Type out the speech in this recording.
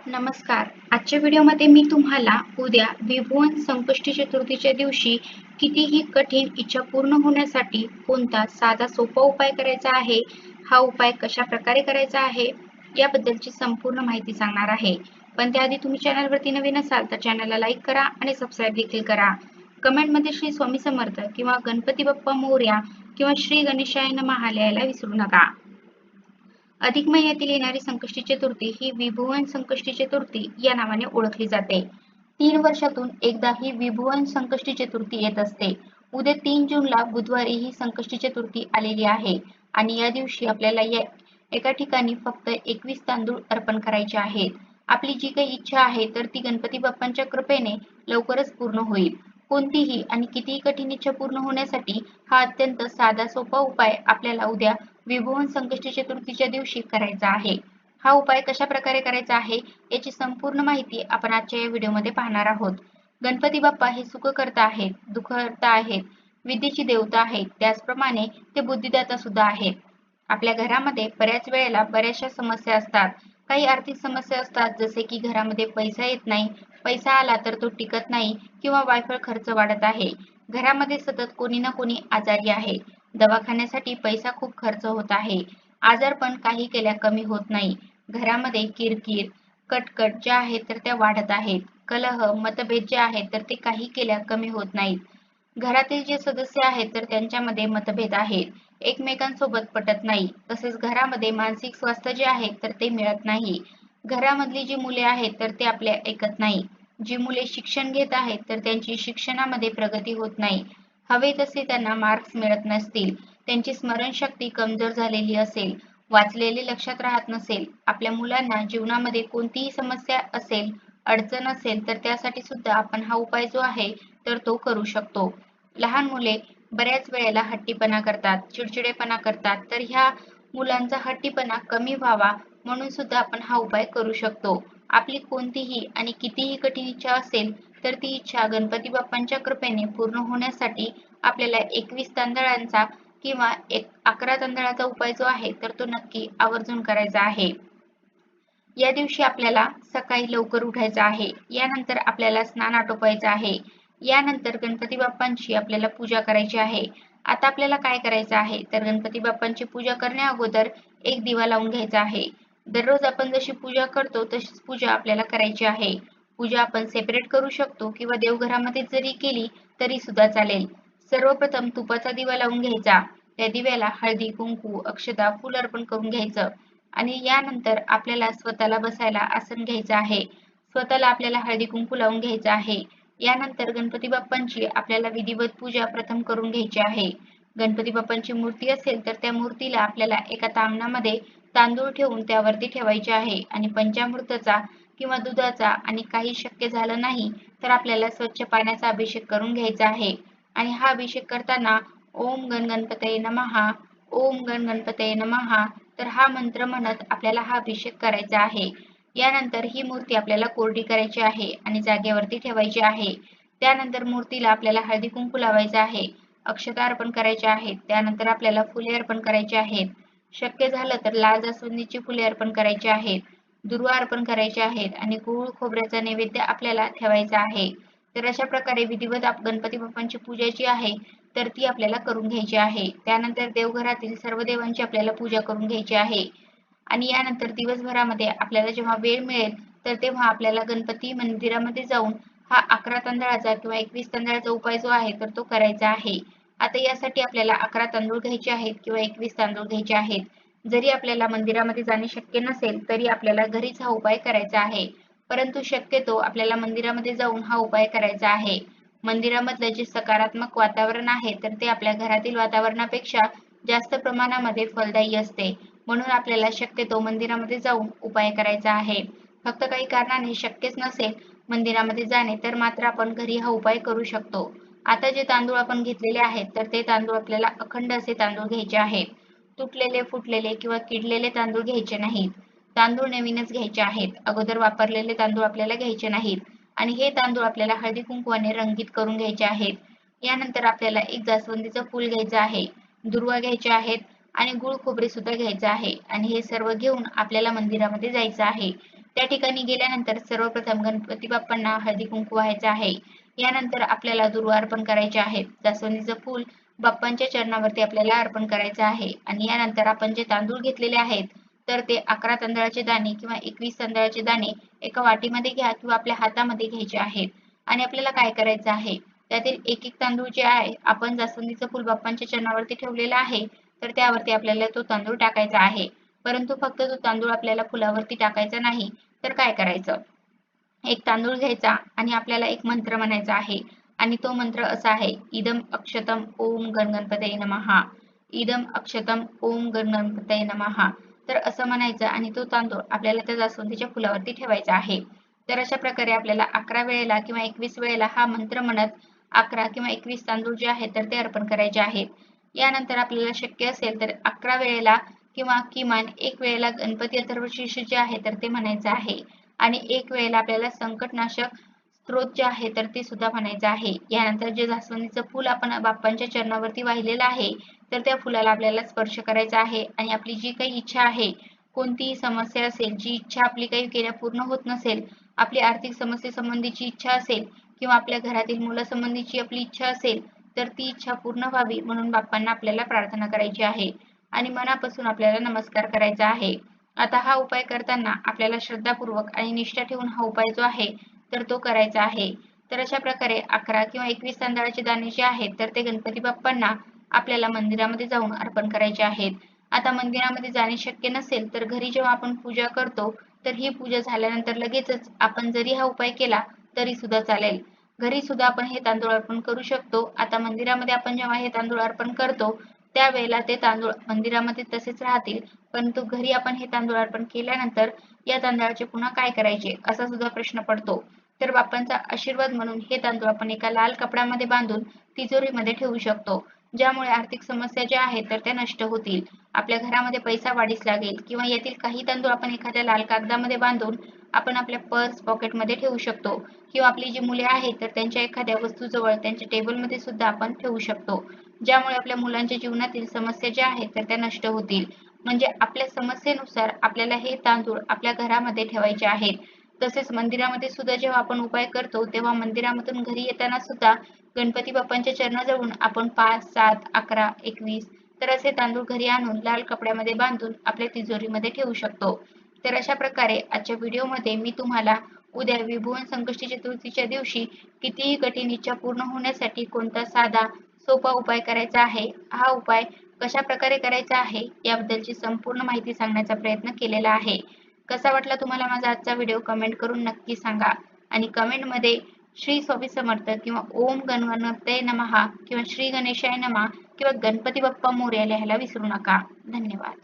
नमस्कार. आजच्या व्हिडिओमध्ये मी तुम्हाला उद्या विभुवन संकष्टी चतुर्थीच्या दिवशी कितीही कठीण इच्छा पूर्ण होण्यासाठी कोणता साधा सोपा उपाय करायचा आहे, हा उपाय कशा प्रकारे करायचा आहे, याबद्दलची संपूर्ण माहिती सांगणार आहे. पण त्याआधी तुम्ही चॅनलवरती नवीन असाल तर चॅनलला लाईक करा आणि सबस्क्राईब देखील करा. कमेंटमध्ये श्री स्वामी समर्थ किंवा गणपती बाप्पा मोरया किंवा श्री गणेशाय नमः लिहायला विसरू नका. अधिक महिन्यातील येणारी संकष्टी चतुर्थी ही विभुवन संकष्टी चतुर्थी या नावाने ओळखली जाते. 3 वर्षातून एकदा ही विभुवन संकष्टी चतुर्थी येत असते. उद्या 3 जूनला बुधवारी ही संकष्टी चतुर्थी आलेली आहे आणि या दिवशी आपल्याला एका ठिकाणी फक्त 21 तांदूळ अर्पण करायचे आहेत. आपली जी काही इच्छा आहे तर ती गणपती बाप्पांच्या कृपेने लवकरच पूर्ण होईल. कोणतीही आणि कितीही कठीण इच्छा पूर्ण होण्यासाठी हा अत्यंत साधा सोपा उपाय आपल्याला उद्या विभुवन संकष्टी चतुर्थीच्या दिवशी करायचा आहे. हा उपाय कशा प्रकारे करायचा आहे याची संपूर्ण माहिती आपण आजच्या या व्हिडिओमध्ये पाहणार आहोत. गणपती बाप्पा हे सुखकर्ता आहेत, दुःखहर्ता आहेत, विद्येची देवता आहेत, त्याचप्रमाणे ते बुद्धिदाता सुद्धा आहेत. आपल्या घरामध्ये बऱ्याच वेळेला बऱ्याचशा समस्या असतात. काही आर्थिक समस्या असतात, जसे की घरामध्ये पैसा येत नाही, पैसा आला तर तो टिकत नाही किंवा वायफळ खर्च वाढत आहे. घरामध्ये सतत कोणी ना कोणी आजारी आहे. दवाखान्यासाठी पैसा खूप खर्च होत आहे. आजारपण काही केल्या कमी होत नाही. घरामध्ये किरकिर, कटकट ज्या आहेत तर त्या वाढत आहेत. कलह, मतभेद जे आहेत तर ते काही केल्या कमी होत नाहीत. घरातील जे सदस्य आहेत तर त्यांच्यामध्ये मतभेद आहेत. एकमेकांसोबत पटत नाही. तसेच घरामध्ये मानसिक स्वास्थ्य जे आहे तर ते मिळत नाही. घरामधली जी मुले आहेत तर ते आपले ऐकत नाही. जी मुले शिक्षण घेत आहेत तर त्यांची शिक्षणामध्ये प्रगती होत नाही. हवे तसे त्यांना मार्क्स मिळत नसतील. त्यांची स्मरणशक्ती कमजोर झालेली असेल, वाचलेले लक्षात राहत नसेल. आपल्या मुलांना जीवनामध्ये कोणतीही समस्या असेल, अडचण असेल तर त्यासाठी सुद्धा आपण हा उपाय जो आहे तर तो करू शकतो. लहान मुले बऱ्याच वेळेला हट्टीपणा करतात, चिडचिडेपणा करतात. तर ह्या मुलांचा हट्टीपणा कमी व्हावा म्हणून सुद्धा आपण हा उपाय करू शकतो. आपली कोणतीही आणि कितीही कठीण इच्छा असेल तर ती इच्छा गणपती बाप्पांच्या कृपेने पूर्ण होण्यासाठी आपल्याला 21 तांदळांचा किंवा 11 तांदळाचा उपाय जो आहे तर तो नक्की आवर्जून करायचा आहे. या दिवशी आपल्याला सकाळी लवकर उठायचं आहे. यानंतर आपल्याला स्नान आटोपायचं आहे. यानंतर गणपती बाप्पांची आपल्याला पूजा करायची आहे. आता आपल्याला काय करायचं आहे तर गणपती बाप्पांची पूजा करण्या अगोदर एक दिवा लावून घ्यायचा आहे. दररोज आपण जशी पूजा करतो तशीच पूजा आपल्याला करायची आहे. पूजा आपण सेपरेट करू शकतो किंवा देवघरामध्ये जरी केली तरी सुद्धा चालेल. सर्वप्रथम तुपाचा दिवा लावून घ्यायचा. त्या दिव्याला हळदी, कुंकू, अक्षता, फूल अर्पण करून घ्यायचं. आणि यानंतर आपल्याला स्वतःला बसायला आसन घ्यायचं आहे. स्वतःला आपल्याला हळदी कुंकू लावून घ्यायचं आहे. यानंतर गणपती बाप्पांची आपल्याला विधिवत पूजा प्रथम करून घ्यायची आहे. गणपती बाप्पांची मूर्ती असेल तर त्या मूर्तीला आपल्याला एका तामणामध्ये तांदूळ ठेवून त्यावरती ठेवायचे आहे आणि पंचामृताचा किंवा दुधाचा आणि काही शक्य झालं नाही तर आपल्याला स्वच्छ पाण्याचा अभिषेक करून घ्यायचा आहे. आणि हा अभिषेक करताना ओम गण गणपतये नमः, ओम गण गणपतये नमः तर हा मंत्र म्हणत आपल्याला हा अभिषेक करायचा आहे. यानंतर ही मूर्ती आपल्याला कोरडी करायची आहे आणि जागेवरती ठेवायची आहे. त्यानंतर मूर्तीला आपल्याला हळदी कुंकू लावायचं आहे. अक्षता अर्पण करायच्या आहेत. त्यानंतर आपल्याला फुले अर्पण करायची आहेत. शक्य झालं तर लाल जास्वंदीची फुले अर्पण करायची आहेत. दुर्वा अर्पण करायचे आहेत आणि गूळ खोबऱ्याचा नैवेद्य आपल्याला ठेवायचा आहे. तर अशा प्रकारे विधिवत गणपती बाप्पांची पूजा जी आहे तर ती आपल्याला करून घ्यायची आहे. त्यानंतर देवघरातील सर्व देवांची आपल्याला पूजा करून घ्यायची आहे. आणि यानंतर दिवसभरामध्ये आपल्याला जेव्हा वेळ मिळेल तर तेव्हा आपल्याला गणपती मंदिरामध्ये जाऊन हा 11 तांदळाचा किंवा 21 तांदळाचा उपाय जो आहे तर तो करायचा आहे. आता यासाठी आपल्याला 11 तांदूळ घ्यायचे आहेत किंवा 21 तांदूळ घ्यायचे आहेत. जरी आपल्याला मंदिरामध्ये जाणे शक्य नसेल तरी आपल्याला घरीच हा उपाय करायचा आहे. परंतु शक्यतो आपल्याला मंदिरामध्ये जाऊन हा उपाय करायचा आहे. मंदिरामधलं जे सकारात्मक वातावरण आहे तर ते आपल्या घरातील वातावरणापेक्षा जास्त प्रमाणामध्ये फलदायी असते. म्हणून आपल्याला शक्यतो मंदिरामध्ये जाऊन उपाय करायचा आहे. फक्त काही कारणाने शक्यच नसेल मंदिरामध्ये जाणे तर मात्र आपण घरी हा उपाय करू शकतो. आता जे तांदूळ आपण घेतलेले आहेत तर ते तांदूळ आपल्याला अखंड असे तांदूळ घ्यायचे आहेत. तुटलेले, फुटलेले किंवा किडलेले तांदूळ घ्यायचे नाहीत. तांदूळ नवीनच घ्यायचे आहेत. अगोदर वापरलेले तांदूळ आपल्याला घ्यायचे नाहीत. आणि हे तांदूळ आपल्याला हळदी कुंकवाने रंगीत करून घ्यायचे आहेत. यानंतर आपल्याला एक जास्वंदीचं फूल घ्यायचं आहे. दुर्वा घ्यायचे आहेत आणि गूळ खोबरे सुद्धा घ्यायचं आहे आणि हे सर्व घेऊन आपल्याला मंदिरामध्ये जायचं आहे. त्या ठिकाणी गेल्यानंतर सर्वप्रथम गणपती बाप्पांना हळदी कुंकू व्हायचं आहे. यानंतर आपल्याला दुर्वा अर्पण करायचे आहेत. जास्वंदीचं फूल बाप्पांच्या चरणावरती आपल्याला अर्पण करायचं आहे आणि यानंतर आपण जे तांदूळ घेतलेले आहेत तर ते 11 तांदळाचे दाणे किंवा 21 तांदळाचे दाणे एका वाटीमध्ये घ्या किंवा आपल्या हातामध्ये घ्यायचे आहेत आणि आपल्याला काय करायचं आहे त्यातील एक एक तांदूळ जे आहे आपण जास्वंदीचं फूल बाप्पांच्या चरणावरती ठेवलेलं आहे तर त्यावरती आपल्याला तो तांदूळ टाकायचा आहे. परंतु फक्त तो तांदूळ आपल्याला फुलावरती टाकायचा नाही तर काय करायचं, एक तांदूळ घ्यायचा आणि आपल्याला एक मंत्र म्हणायचा आहे आणि तो मंत्र असा आहे, इदम अक्षतम ओम गणगणपतये नमः, इदम अक्षतम ओम गणगणपतये नमः. तर असं म्हणायचं आणि तो तांदूळ आपल्याला त्या जास्वंदीच्या फुलावरती ठेवायचा आहे. तर अशा प्रकारे आपल्याला 11 वेळेला किंवा 21 वेळेला हा मंत्र म्हणत 11 किंवा 21 तांदूळ जे आहेत तर ते अर्पण करायचे आहेत. यानंतर आपल्याला शक्य असेल तर 11 वेळेला किंवा किमान एक वेळेला गणपती अथर्वशीर्ष जे आहे तर ते म्हणायचं आहे आणि एक वेळेला आपल्याला संकटनाशक स्तोत्र जे आहे तर ते सुद्धा म्हणायचं आहे. यानंतर जे जास्वंदीचं फूल आपण बाप्पांच्या चरणावरती वाहिलेलं आहे तर त्या फुलाला आपल्याला स्पर्श करायचा आहे आणि आपली जी काही इच्छा आहे, कोणतीही समस्या असेल, जी इच्छा आपली काही केल्या पूर्ण होत नसेल, आपली आर्थिक समस्येसंबंधीची इच्छा असेल किंवा आपल्या घरातील मुलासंबंधीची आपली इच्छा असेल तर ती इच्छा पूर्ण व्हावी म्हणून बाप्पांना आपल्याला प्रार्थना करायची आहे आणि मनापासून आपल्याला नमस्कार करायचा आहे. आता हा उपाय करताना आपल्याला श्रद्धापूर्वक आणि निष्ठा ठेवून हा उपाय जो आहे तर तो करायचा आहे. तर अशा प्रकारे 11 किंवा 21 तांदळाचे दाणे जे आहेत तर ते गणपती बाप्पांना आपल्याला मंदिरामध्ये जाऊन अर्पण करायचे आहेत. आता मंदिरामध्ये जाणे शक्य नसेल तर घरी जेव्हा आपण पूजा करतो तर ही पूजा झाल्यानंतर लगेचच आपण जरी हा उपाय केला तरी सुद्धा चालेल. घरी सुद्धा आपण हे तांदूळ अर्पण करू शकतो. आता मंदिरामध्ये आपण जेव्हा हे तांदूळ अर्पण करतो त्यावेळेला ते तांदूळ मंदिरामध्ये तसेच राहतील, परंतु घरी आपण हे तांदूळ अर्पण केल्यानंतर या तांदळाचे पुन्हा काय करायचे असा सुद्धा प्रश्न पडतो. तर बाप्पांचा आशीर्वाद म्हणून हे तांदूळ आपण एका लाल कपड्यामध्ये बांधून तिजोरीमध्ये ठेवू शकतो, ज्यामुळे आर्थिक समस्या ज्या आहेत तर त्या नष्ट होतील. आपल्या घरामध्ये पैसा वाढीस लागेल किंवा यातील काही तांदूळ आपण एखाद्या लाल कागदामध्ये बांधून आपण आपल्या पर्स पॉकेटमध्ये ठेवू शकतो किंवा आपली जी मुले आहेत तर त्यांच्या एखाद्या वस्तूजवळ त्यांच्या टेबलमध्ये सुद्धा आपण ठेवू शकतो, ज्यामुळे आपल्या मुलांच्या जीवनातील समस्या ज्या आहेत तर त्या नष्ट होतील. म्हणजे आपल्या समस्येनुसार आपल्याला हे तांदूळ आपल्या घरामध्ये ठेवायचे आहेत. तसेच मंदिरामध्ये सुद्धा जेव्हा आपण उपाय करतो तेव्हा मंदिरामधून घरी येताना सुद्धा गणपती बाप्पांच्या चरणाजवळून आपण 5, 7, 11, 21 तर असे तांदूळ घरी आणून लाल कपड्यामध्ये बांधून आपल्या तिजोरीमध्ये ठेवू शकतो. तर अशा प्रकारे आजच्या व्हिडिओमध्ये मी तुम्हाला उद्या विभुवन संकष्टी चतुर्थीच्या दिवशी कितीही कठीण इच्छा पूर्ण होण्यासाठी कोणता साधा सोपा उपाय करायचा आहे, हा उपाय कशा प्रकारे करायचा आहे याबद्दलची संपूर्ण माहिती सांगण्याचा प्रयत्न केलेला आहे. कसा वाटला तुम्हाला माझा आजचा व्हिडिओ कमेंट करून नक्की सांगा आणि कमेंटमध्ये श्री स्वामी समर्थ किंवा ओम गणगणपतये नमः किंवा श्री गणेशाय नमः किंवा गणपती बाप्पा मोरया लिहायला विसरू नका. धन्यवाद.